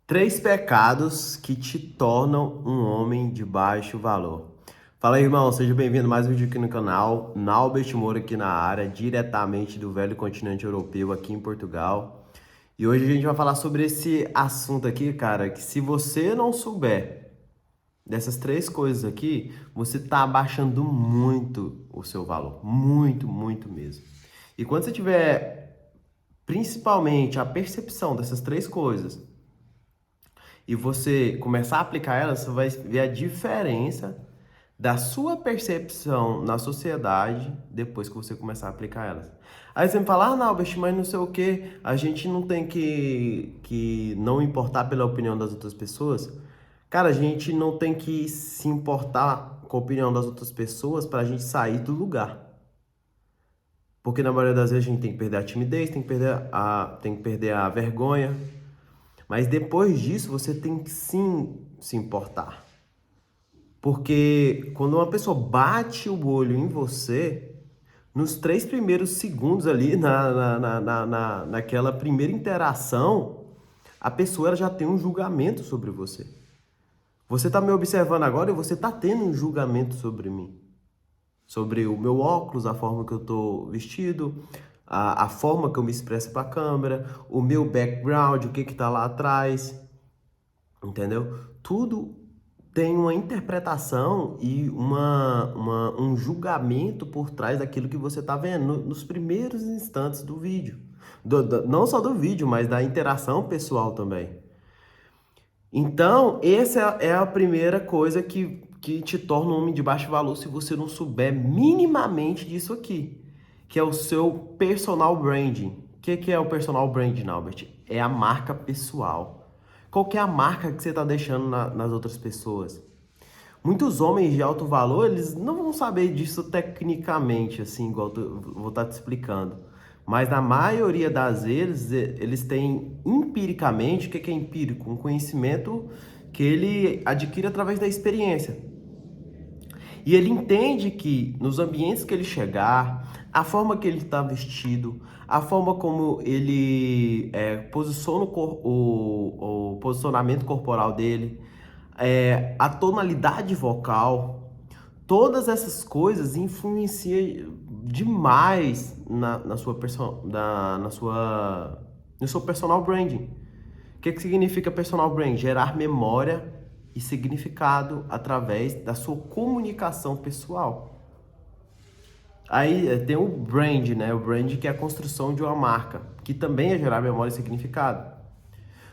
Três pecados que te tornam um homem de baixo valor. Fala aí, irmão, seja bem-vindo a mais um vídeo aqui no canal. Naubert Moura aqui na área, diretamente do velho continente europeu, aqui em Portugal. E hoje a gente vai falar sobre esse assunto aqui, cara, que se você não souber dessas três coisas aqui, você tá abaixando muito o seu valor. Muito, muito mesmo. E quando você tiver, principalmente, a percepção dessas três coisas, e você começar a aplicar elas, você vai ver a diferença da sua percepção na sociedade depois que você começar a aplicar elas. Aí você me fala, não, Albert, mas não sei o que, a gente não tem que não importar pela opinião das outras pessoas. Cara, a gente não tem que se importar com a opinião das outras pessoas para a gente sair do lugar. Porque na maioria das vezes a gente tem que perder a timidez, tem que perder a vergonha. Mas depois disso, você tem que sim se importar. Porque quando uma pessoa bate o olho em você, nos 3 primeiros segundos ali, naquela primeira interação, a pessoa ela já tem um julgamento sobre você. Você está me observando agora e você está tendo um julgamento sobre mim. Sobre o meu óculos, a forma que eu estou vestido, a forma que eu me expresso para a câmera, o meu background, o que está lá atrás. Entendeu? Tudo tem uma interpretação e um julgamento por trás daquilo que você está vendo nos primeiros instantes do vídeo. Não só do vídeo, mas da interação pessoal também. Então, essa é a primeira coisa que te torna um homem de baixo valor se você não souber minimamente disso aqui, que é o seu personal branding. O que é o personal branding, Albert? É a marca pessoal. Qual que é a marca que você está deixando nas outras pessoas? Muitos homens de alto valor, eles não vão saber disso tecnicamente, assim, igual eu vou estar te explicando. Mas na maioria das vezes, eles têm empiricamente, o que é empírico? Um conhecimento que ele adquire através da experiência. E ele entende que nos ambientes que ele chegar, a forma que ele está vestido, a forma como ele posiciona o posicionamento corporal dele, a tonalidade vocal, todas essas coisas influenciam demais no seu personal branding. O que significa personal branding? Gerar memória e significado através da sua comunicação pessoal. Aí tem o brand, né? O brand que é a construção de uma marca, que também é gerar memória e significado.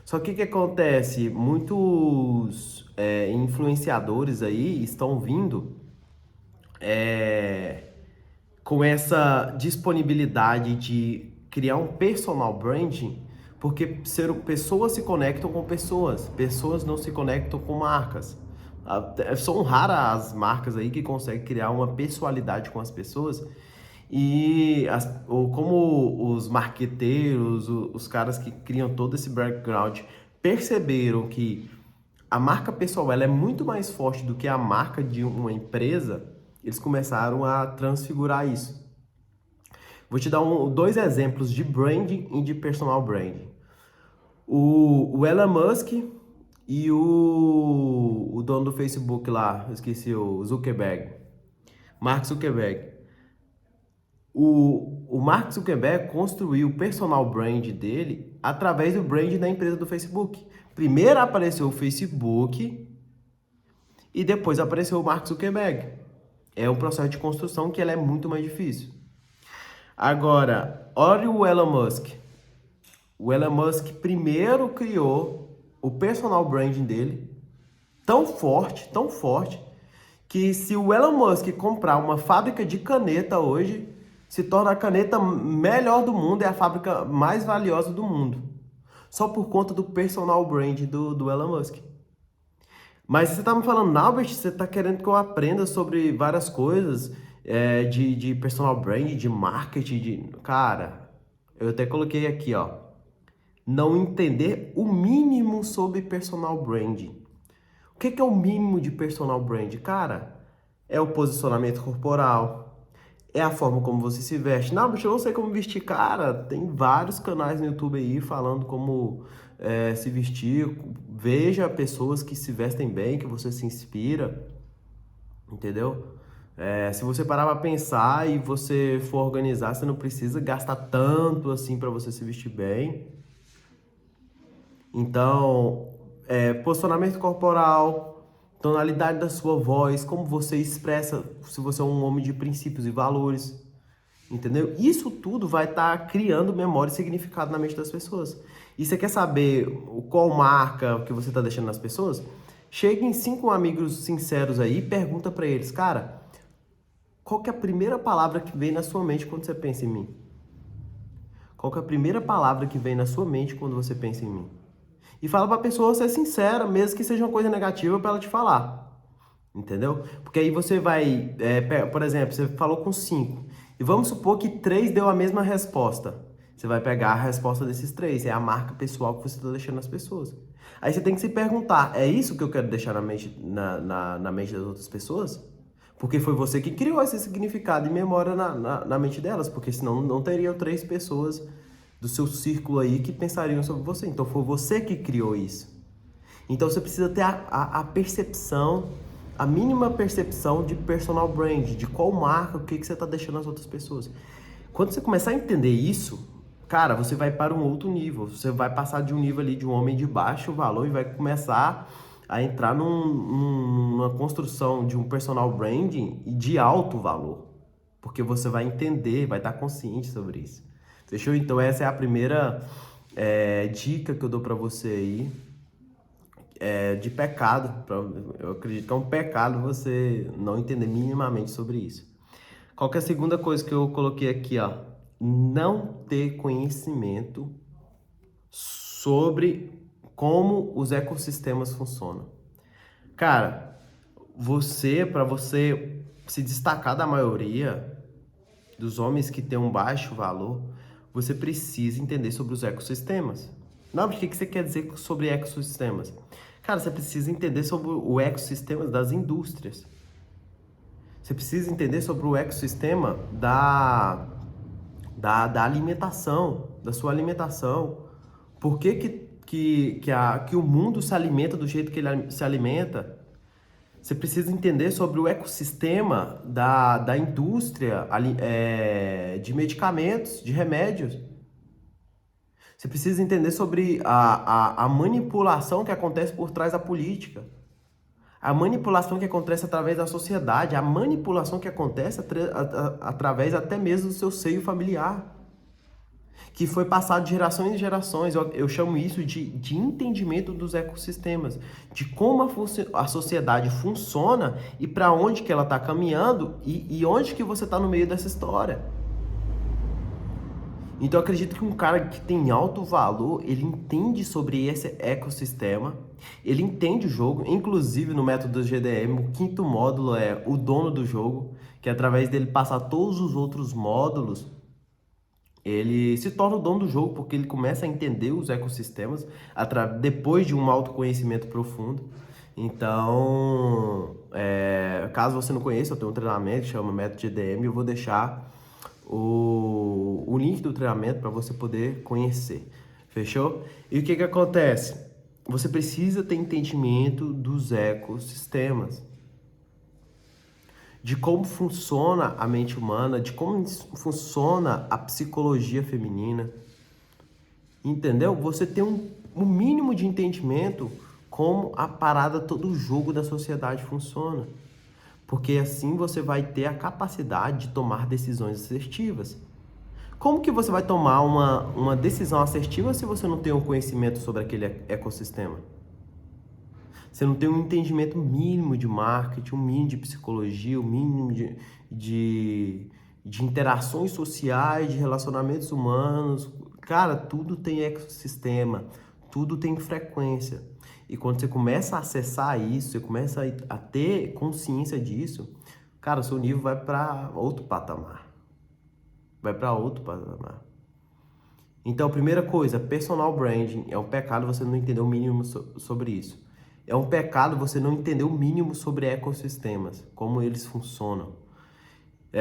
Só que o que acontece? Muitos influenciadores aí estão vindo com essa disponibilidade de criar um personal branding, porque pessoas se conectam com pessoas, pessoas não se conectam com marcas. São raras as marcas aí que conseguem criar uma pessoalidade com as pessoas ou como os marqueteiros, os caras que criam todo esse background perceberam que a marca pessoal ela é muito mais forte do que a marca de uma empresa, eles começaram a transfigurar isso. Vou te dar dois exemplos de branding e de personal branding. O Elon Musk e o dono do Facebook lá, eu esqueci, o Zuckerberg, Mark Zuckerberg. O Mark Zuckerberg construiu o personal brand dele através do brand da empresa do Facebook. Primeiro apareceu o Facebook e depois apareceu o Mark Zuckerberg. É um processo de construção que ela é muito mais difícil. Agora, olha o Elon Musk. O Elon Musk primeiro criou o personal branding dele tão forte, que se o Elon Musk comprar uma fábrica de caneta hoje, se torna a caneta melhor do mundo, é a fábrica mais valiosa do mundo. Só por conta do personal brand do Elon Musk. Mas você tá me falando, Albert, você tá querendo que eu aprenda sobre várias coisas de personal brand, de marketing, Cara, eu até coloquei aqui, ó. Não entender o mínimo sobre personal branding. O que é o mínimo de personal brand? Cara, é o posicionamento corporal, É a forma como você se veste. Não, mas eu não sei como vestir. Cara, tem vários canais no YouTube aí falando como se vestir. Veja pessoas que se vestem bem, que você se inspira, entendeu? Se você parar pra pensar e você for organizar, você não precisa gastar tanto assim pra você se vestir bem. Então, posicionamento corporal, tonalidade da sua voz, como você expressa, se você é um homem de princípios e valores, entendeu? Isso tudo vai estar criando memória e significado na mente das pessoas. E você quer saber qual marca que você está deixando nas pessoas? Chega em 5 amigos sinceros aí e pergunta para eles, cara, qual que é a primeira palavra que vem na sua mente quando você pensa em mim? Qual que é a primeira palavra que vem na sua mente quando você pensa em mim? E fala pra pessoa ser sincera, mesmo que seja uma coisa negativa, pra ela te falar. Entendeu? Porque aí você vai, por exemplo, você falou com 5. E vamos supor que 3 deu a mesma resposta. Você vai pegar a resposta desses 3. É a marca pessoal que você está deixando nas pessoas. Aí você tem que se perguntar, é isso que eu quero deixar na mente, na mente das outras pessoas? Porque foi você que criou esse significado e memória na mente delas. Porque senão não teriam 3 pessoas do seu círculo aí que pensariam sobre você. Então foi você que criou isso. Então você precisa ter a percepção, a mínima percepção de personal brand, de qual marca, o que você está deixando nas outras pessoas. Quando você começar a entender isso, cara, você vai para um outro nível. Você vai passar de um nível ali de um homem de baixo valor e vai começar a entrar numa construção de um personal branding de alto valor. Porque você vai entender, vai estar consciente sobre isso. Fechou? Então essa é a primeira dica que eu dou para você aí. De pecado. Eu acredito que é um pecado você não entender minimamente sobre isso. Qual que é a segunda coisa que eu coloquei aqui, ó? Não ter conhecimento sobre como os ecossistemas funcionam. Cara, para você se destacar da maioria dos homens que tem um baixo valor, você precisa entender sobre os ecossistemas. Não, mas o que você quer dizer sobre ecossistemas? Cara, você precisa entender sobre o ecossistema das indústrias. Você precisa entender sobre o ecossistema da alimentação, da sua alimentação. Por que o mundo se alimenta do jeito que ele se alimenta? Você precisa entender sobre o ecossistema da indústria de medicamentos, de remédios. Você precisa entender sobre a manipulação que acontece por trás da política. A manipulação que acontece através da sociedade. A manipulação que acontece através até mesmo do seu seio familiar. Que foi passado de gerações em gerações. Eu chamo isso de entendimento dos ecossistemas, de como a sociedade funciona e para onde que ela está caminhando e onde que você está no meio dessa história. Então eu acredito que um cara que tem alto valor, ele entende sobre esse ecossistema, ele entende o jogo, inclusive no método GDM, o 5º módulo é o dono do jogo, que através dele passar todos os outros módulos, ele se torna o dono do jogo, porque ele começa a entender os ecossistemas depois de um autoconhecimento profundo. Então, caso você não conheça, eu tenho um treinamento que chama Método GDM, eu vou deixar o link do treinamento para você poder conhecer. Fechou? E o que acontece? Você precisa ter entendimento dos ecossistemas, de como funciona a mente humana, de como funciona a psicologia feminina. Entendeu? Você tem um mínimo de entendimento como a parada, todo o jogo da sociedade funciona. Porque assim você vai ter a capacidade de tomar decisões assertivas. Como que você vai tomar uma decisão assertiva se você não tem um conhecimento sobre aquele ecossistema? Você não tem um entendimento mínimo de marketing, um mínimo de psicologia, um mínimo de interações sociais, de relacionamentos humanos. Cara, tudo tem ecossistema, tudo tem frequência. E quando você começa a acessar isso, você começa a ter consciência disso, cara, o seu nível vai para outro patamar. Vai para outro patamar. Então, primeira coisa, personal branding. É um pecado você não entender o mínimo sobre isso. É um pecado você não entender o mínimo sobre ecossistemas, como eles funcionam.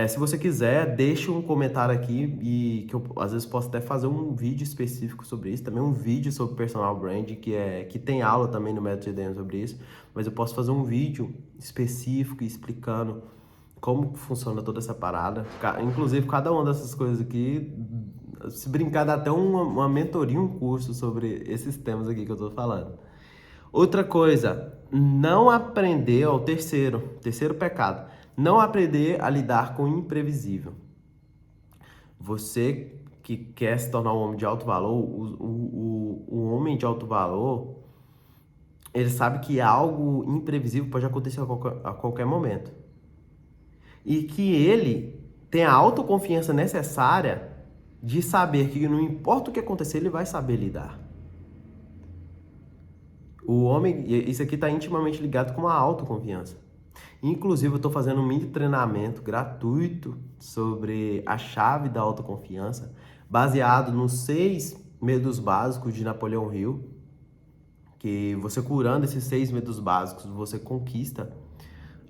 Se você quiser, deixa um comentário aqui e que eu às vezes posso até fazer um vídeo específico sobre isso, também um vídeo sobre personal branding, que tem aula também no Método GDM sobre isso, mas eu posso fazer um vídeo específico explicando como funciona toda essa parada. Inclusive, cada uma dessas coisas aqui, se brincar, dá até uma mentoria, um curso sobre esses temas aqui que eu tô falando. Outra coisa, não aprender, ó, o terceiro pecado, não aprender a lidar com o imprevisível. Você que quer se tornar um homem de alto valor, o homem de alto valor, ele sabe que algo imprevisível pode acontecer a qualquer momento. E que ele tem a autoconfiança necessária de saber que não importa o que acontecer, ele vai saber lidar. O homem, isso aqui está intimamente ligado com a autoconfiança. Inclusive, eu estou fazendo um mini treinamento gratuito sobre a chave da autoconfiança, baseado nos 6 medos básicos de Napoleão Hill, que você curando esses 6 medos básicos, você conquista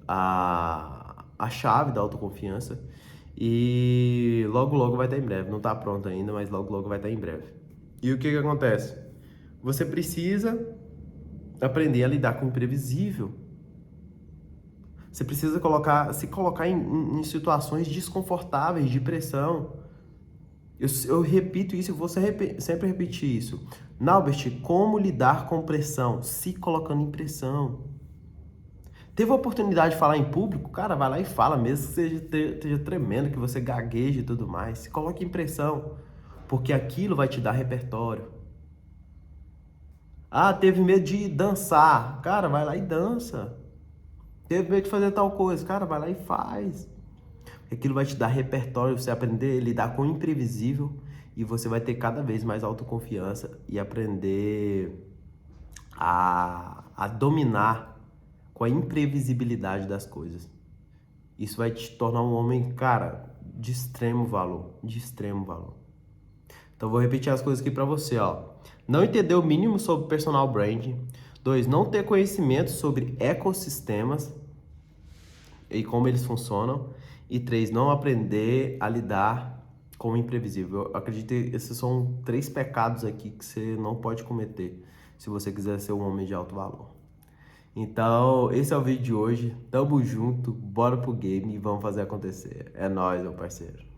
a chave da autoconfiança. E logo, logo vai estar em breve. Não está pronto ainda, mas logo, logo vai estar em breve. E o que acontece? Você precisa aprender a lidar com o imprevisível. Você precisa se colocar em situações desconfortáveis, de pressão. Eu repito isso e vou sempre repetir isso. Naubert, como lidar com pressão? Se colocando em pressão. Teve a oportunidade de falar em público? Cara, vai lá e fala, mesmo que esteja tremendo, que você gagueje e tudo mais. Se coloque em pressão, porque aquilo vai te dar repertório. Ah, teve medo de dançar. Cara, vai lá e dança. Teve medo de fazer tal coisa. Cara, vai lá e faz. Aquilo vai te dar repertório, você aprender a lidar com o imprevisível e você vai ter cada vez mais autoconfiança e aprender a dominar com a imprevisibilidade das coisas. Isso vai te tornar um homem, cara, de extremo valor, de extremo valor. Então vou repetir as coisas aqui para você, ó. Não entender o mínimo sobre personal branding. 2, não ter conhecimento sobre ecossistemas e como eles funcionam. E 3, não aprender a lidar com o imprevisível. Eu acredito que esses são 3 pecados aqui que você não pode cometer se você quiser ser um homem de alto valor. Então, esse é o vídeo de hoje. Tamo junto, bora pro game e vamos fazer acontecer. É nóis, meu parceiro.